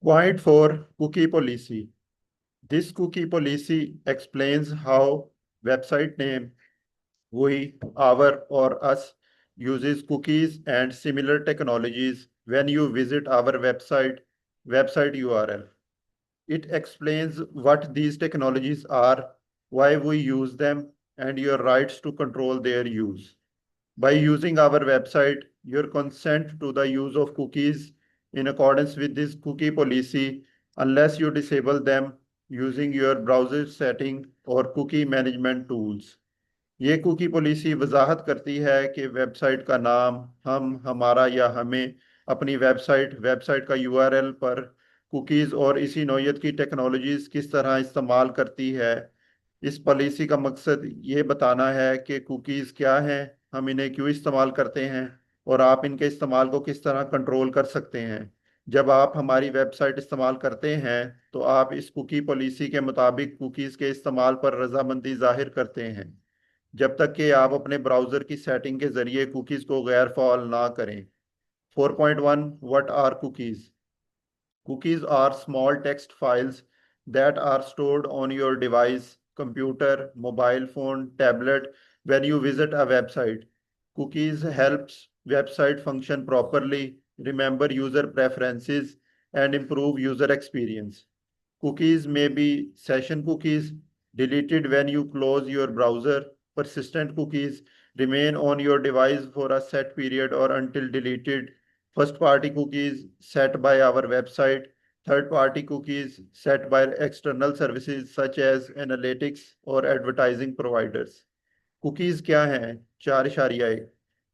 Point 4, cookie policy. This cookie policy explains how website name, we, our, or us uses cookies and similar technologies when you visit our website URL. It explains what these technologies are, why we use them, and your rights to control their use. By using our website, your consent to the use of cookies in accordance with this cookie policy, unless you disable them using your browser setting or cookie management tools. ये cookie policy वजाहत करती है कि website का नाम, हम, हमारा या हमें, अपनी वेबसाइट का यूआरएल पर कुकीज़ और इसी नौयत की टेक्नोलॉजीज़ किस तरह इस्तेमाल करती है। इस पॉलिसी का मकसद ये बताना है कि कुकीज़ क्या हैं, हम इन्हें क्यों इस्तेमाल करते हैं और आप इनके इस्तेमाल को किस तरह कंट्रोल कर सकते हैं। जब आप हमारी वेबसाइट इस्तेमाल करते हैं तो आप इस कुकी पॉलिसी के मुताबिक कुकीज़ के इस्तेमाल पर रजामंदी जाहिर करते हैं, जब तक कि आप अपने ब्राउज़र की सेटिंग के ज़रिए कुकीज़ को गैर फ़ाल ना करें। 4.1 What are cookies? Cookies are small text files that are stored on your device, computer, mobile phone, tablet when you visit a website. Cookies helps website function properly, remember user preferences, and improve user experience. Cookies may be session cookies, deleted when you close your browser. Persistent cookies remain on your device for a set period or until deleted. First party cookies set by our website. Third party cookies set by external services such as analytics or advertising providers. Cookies क्या हैं? 4.1।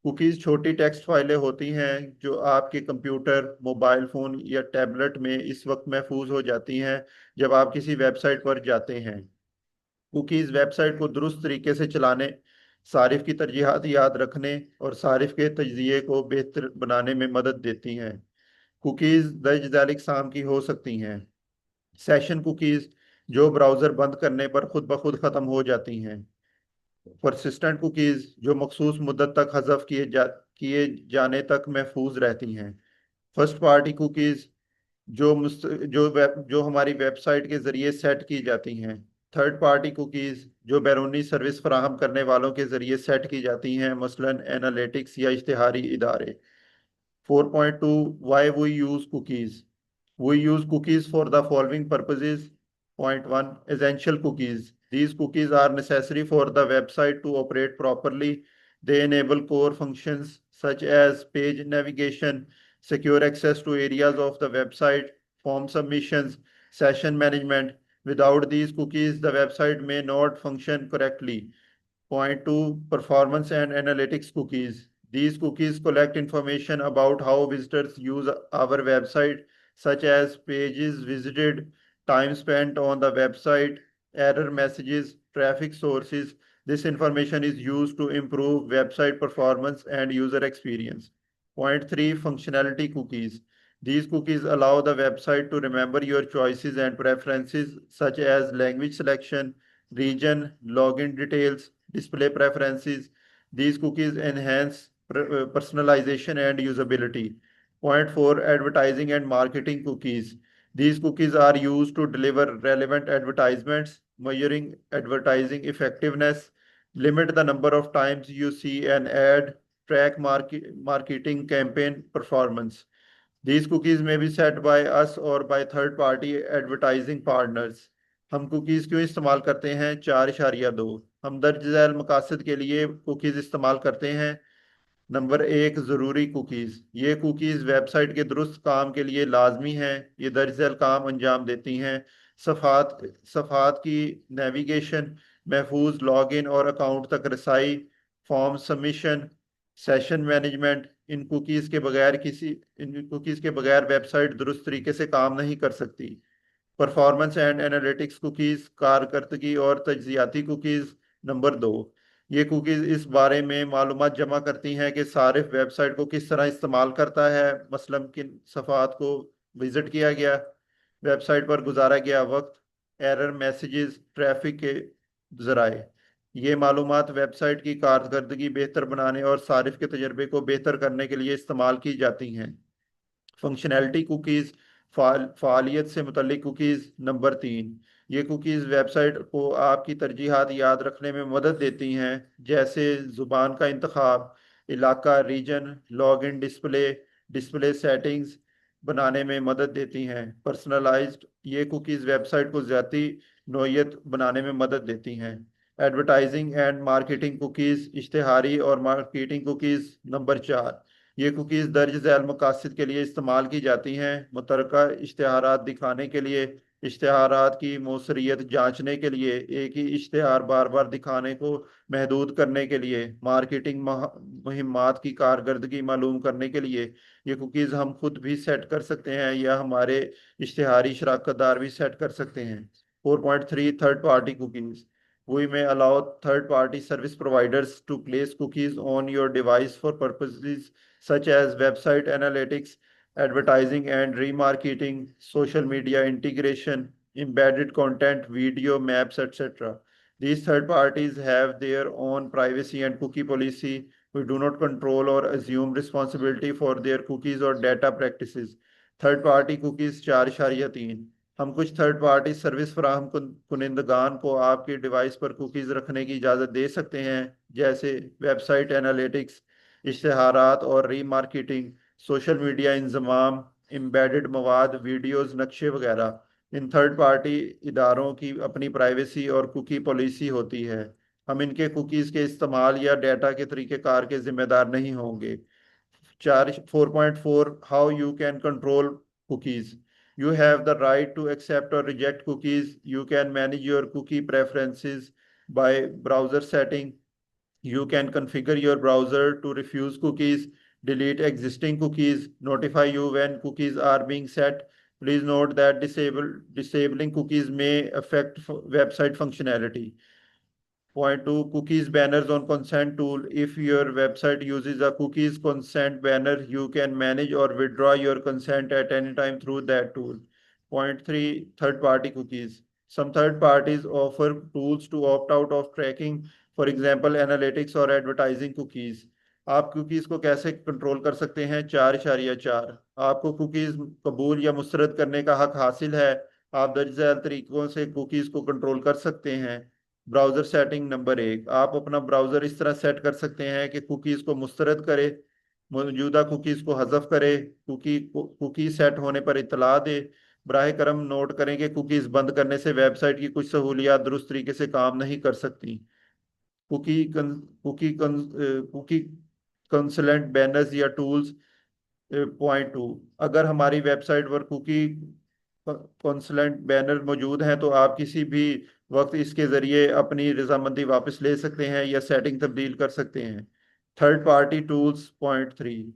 Cookies छोटी text फाइलें होती हैं जो आपके computer, mobile phone या tablet में इस वक्त महफूज हो जाती हैं जब आप किसी वेबसाइट पर जाते हैं। कुकीज़ वेबसाइट को दुरुस्त तरीके से चलाने, सारिफ की तरजीहात याद रखने और सारिफ के तजिए को बेहतर बनाने में मदद देती हैं। कुकीज़ दर्ज दैलिक साम की हो सकती हैं। सेशन कुकीज़ जो ब्राउज़र बंद करने पर खुद ब खुद ख़त्म हो जाती हैं। परसिस्टेंट कुकीज़ जो मखसूस मुद्दत तक हज़फ किए जाने तक महफूज रहती हैं। फर्स्ट पार्टी कुकीज़ जो हमारी वेबसाइट के ज़रिए सेट की जाती हैं। थर्ड पार्टी कुकीज़ जो बैरूनी सर्विस फराहम करने वालों के ज़रिए सेट की जाती हैं, मसलन एनालिटिक्स या इश्तिहारी इदारे। 4.2 Why we use cookies? We use cookies for the following purposes. Point 1 Essential cookies. These cookies are necessary for the website to operate properly. They enable core functions such as page navigation, secure access to areas of the website, form submissions, session management. Without these cookies, the website may not function correctly. Point 2 Performance and analytics cookies. These cookies collect information about how visitors use our website, such as pages visited, time spent on the website, error messages, traffic sources. This information is used to improve website performance and user experience. Point 3 Functionality cookies. These cookies allow the website to remember your choices and preferences, such as language selection, region, login details, display preferences. These cookies enhance personalization and usability. Point 4 Advertising and marketing cookies. These cookies are used to deliver relevant advertisements, measuring advertising effectiveness, limit the number of times you see an ad, track marketing campaign performance. These cookies may be set by us or by third party advertising partners. हम cookies क्यों इस्तेमाल करते हैं? 4.2 हम दर्ज झैल मकासद के लिए cookies इस्तेमाल करते हैं। नंबर 1 ज़रूरी कुकीज़। ये कुकीज़ वेबसाइट के दुरुस्त काम के लिए लाजमी हैं। ये दर्ज झैल काम अंजाम देती हैं: सफ़ात सफ़ात की नेविगेशन, महफूज लॉगिन और अकाउंट तक रसाई, फॉर्म सबमिशन, सेशन मैनेजमेंट। इन कुकीज़ के बगैर वेबसाइट दुरुस्त तरीके से काम नहीं कर सकती। परफॉर्मेंस एंड एनालिटिक्स कुकीज़, कारकर्दगी और तजियाती कुकीज़। नंबर 2 ये कुकीज़ इस बारे में मालूमात जमा करती हैं कि सारिफ वेबसाइट को किस तरह इस्तेमाल करता है, मसलन किन सफ़ात को विज़िट किया गया, वेबसाइट पर गुजारा गया वक्त, एरर मैसेजेस, ट्रैफिक के ज़राए। ये मालूमात वेबसाइट की कारकर्दगी बेहतर बनाने और सारिफ के तजर्बे को बेहतर करने के लिए इस्तेमाल की जाती हैं। फंक्शनैलिटी कुकीज़ फालियत से मुतल्लिक कुकीज़। नंबर 3, ये कुकीज़ वेबसाइट को आपकी तरजीहात याद रखने में मदद देती हैं, जैसे ज़ुबान का इंतखाब, इलाका, region, login, display, display settings बनाने में मदद देती हैं। पर्सनलाइज्ड, ये कुकीज़ वेबसाइट को ज़्यादा नोयत बनाने में मदद देती हैं। एडवर्टाइजिंग एंड मार्केटिंग कुकीज़, इश्तिहारी और मार्केटिंग कुकीज़। नंबर 4, ये कुकीज़ दर्ज झैल मकासद के लिए इस्तेमाल की जाती हैं, मुतरका इश्तिहारात दिखाने के लिए, इश्तिहारात की मौसरियत जांचने के लिए, एक ही इश्तिहार बार बार दिखाने को महदूद करने के लिए, मार्केटिंग मुहिम्मात की कारकर्दगी मालूम करने के लिए। ये कुकीज़ हम खुद भी सेट कर सकते हैं या हमारे इश्तिहारी शराकतदार भी सेट कर सकते हैं। 4.3, third party cookies. We may allow third-party service providers to place cookies on your device for purposes such as website analytics, advertising and remarketing, social media integration, embedded content, video, maps, etc. These third parties have their own privacy and cookie policy. We do not control or assume responsibility for their cookies or data practices. Third party cookies 4.3, हम कुछ third party service फराहम कुनिंदगान को आपके device पर cookies रखने की इजाज़त दे सकते हैं, जैसे वेबसाइट एनालिटिक्स, इश्तिहारात और remarketing, social media Inzamam, embedded मवाद, वीडियोस, नक्शे वगैरह। इन थर्ड पार्टी इदारों की अपनी प्राइवेसी और कुकी पॉलिसी होती है। हम इनके कुकीज़ के इस्तेमाल या डाटा के तरीक़ेकार के जिम्मेदार नहीं होंगे। 4.4, how you can control cookies. You have the right to accept or reject cookies. You can manage your cookie preferences by browser setting. You can configure your browser to refuse cookies, delete existing cookies, notify you when cookies are being set. Please note that disabling cookies may affect website functionality. Point 2, cookies banners on consent tool. If your website uses a cookies consent banner, you can manage or withdraw your consent at any time through that tool. Point 3, third party cookies. Some third parties offer tools to opt out of tracking, for example, analytics or advertising cookies. आप cookies को कैसे control कर सकते हैं? 4.4, आपको cookies कबूल या मुस्तरद करने का हक हासिल है। आप दर्ज झैल तरीकों से कुकीज़ को कंट्रोल कर सकते हैं। Browser setting. नंबर 1, आप अपना ब्राउज़र इस तरह सेट कर सकते हैं कि कुकीज़ को मुस्तरद करे, मौजूदा कुकीज़ को हज़फ करे, कुकी सेट होने पर इतला दे। बराह करम नोट करें कि कुकीज़ बंद करने से वेबसाइट की कुछ सहूलियात दुरुस्त तरीके से काम नहीं कर सकती। कुकी कन, कुकी कंसलेंट बैनर्स या टूल्स। पॉइंट 2, अगर हमारी वेबसाइट पर कुकी कंसलेंट बैनर मौजूद हैं तो आप किसी भी वक्त इसके ज़रिए अपनी रजामंदी वापस ले सकते हैं या सेटिंग तब्दील कर सकते हैं। Third party tools. पॉइंट 3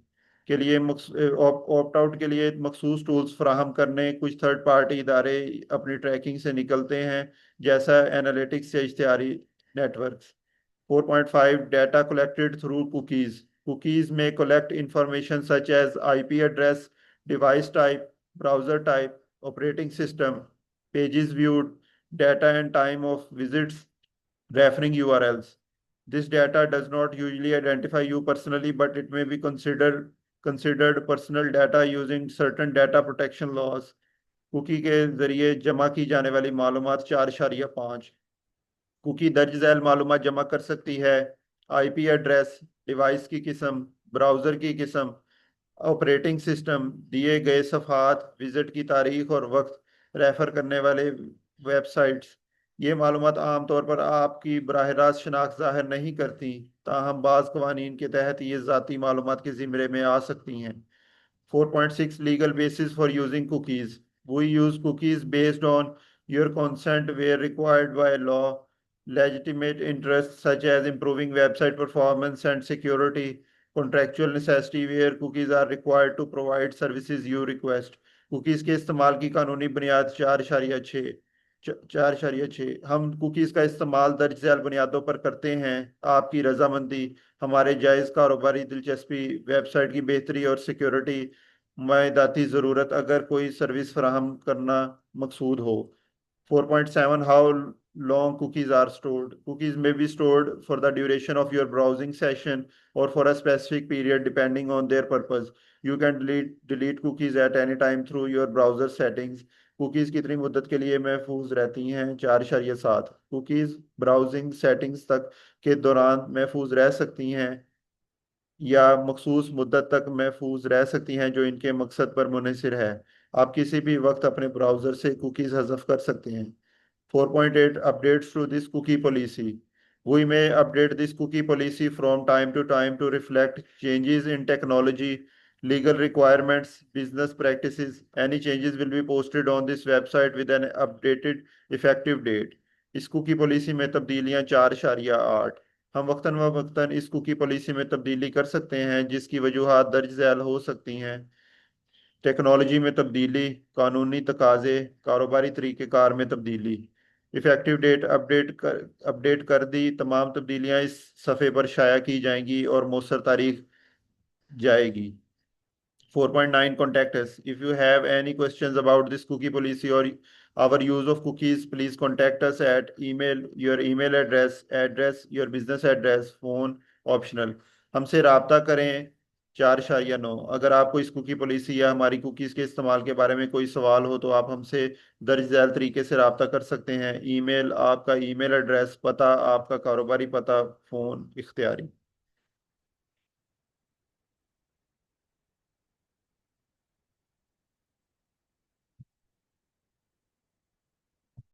के लिए ऑप्ट आउट के लिए मखसूस टूल्स फराहम करने। कुछ थर्ड पार्टी इदारे अपनी ट्रैकिंग से निकलते हैं, जैसा एनालिटिक्स या इश्तिहारी networks. 4.5, data collected through cookies. Cookies may collect information such as IP address, device type, browser type, operating system, pages viewed, data and time of visits, referring URLs. This data does not usually identify you personally, but it may be considered personal data using certain data protection laws. Cookie के जरिए जमा की जाने वाली मालूमात। 4.5, cookie दर्ज झैल मालूमात जमा कर सकती है। आईपी एड्रेस, डिवाइस की किस्म, ब्राउज़र की किस्म, ऑपरेटिंग सिस्टम, दिए गए सफ़हात, विज़िट की तारीख और वक्त, रेफ़र करने वाले वेबसाइट्स। ये मालूमात आमतौर पर आपकी बराह रास्त शनाख्त ज़ाहिर नहीं करती, ताहम बाज़ कवानीन के तहत ये ज़ाती मालूमात के ज़िम्मे में आ सकती हैं। 4.6, legal basis for using cookies. We use cookies based on your consent where required by law. Legitimate interests such as improving website performance and security. Contractual necessity where cookies are required to provide services you request. Cookies के इस्तेमाल की कानूनी बुनियाद। 4.6, हम cookies का इस्तेमाल दर्ज झैल बुनियादों पर करते हैं। आपकी रजामंदी, हमारे जायज़ कारोबारी दिलचस्पी, वेबसाइट की बेहतरी और सिक्योरिटी मायदाती ज़रूरत अगर कोई सर्विस फराहम करना मकसूद हो। 4.7, how long cookies are stored. Cookies may be stored for the duration of your browsing session or for a specific period depending on their purpose. You can delete cookies at any time through your browser settings. Cookies कितनी मुद्दत के लिए महफूज रहती हैं? 4.7। Cookies browsing settings तक के दौरान महफूज रह सकती हैं या मखसूस मुद्दत तक महफूज रह सकती हैं जो इनके मकसद पर मुनहसर है। आप किसी भी वक्त अपने ब्राउज़र से कुकीज़ हज़फ कर सकते हैं। 4.8 Updates to this cookie policy. We may update this cookie policy from time to time to reflect changes in technology, legal requirements, business practices. Any changes will be posted on this website with an updated effective date. इस cookie policy में तब्दीलियां 4.8। हम वक्तन व वक्तन इस cookie policy में तब्दीली कर सकते हैं जिसकी वजूहात दर्ज झैल हो सकती हैं। टेक्नोलॉजी में तब्दीली, कानूनी तकाजे, कारोबारी तरीक़ेकार में तब्दीली। इफेक्टिव डेट अपडेट कर दी, तमाम तब्दीलियां इस सफ़े पर शाया की जाएंगी और मौसर तारीख जाएगी। 4.9 Contact us. If you have any questions about this cookie policy or our use of cookies, please contact us at email, your email address, your business address, phone, optional. हमसे राब्ता करें। 4.9। अगर आपको इस कुकी पॉलिसी या हमारी cookies के इस्तेमाल के बारे में कोई सवाल हो तो आप हमसे दर्ज झैल तरीके से राब्ता कर सकते हैं। ईमेल, आपका ईमेल एड्रेस, पता, आपका कारोबारी पता, फ़ोन इख्तियारी।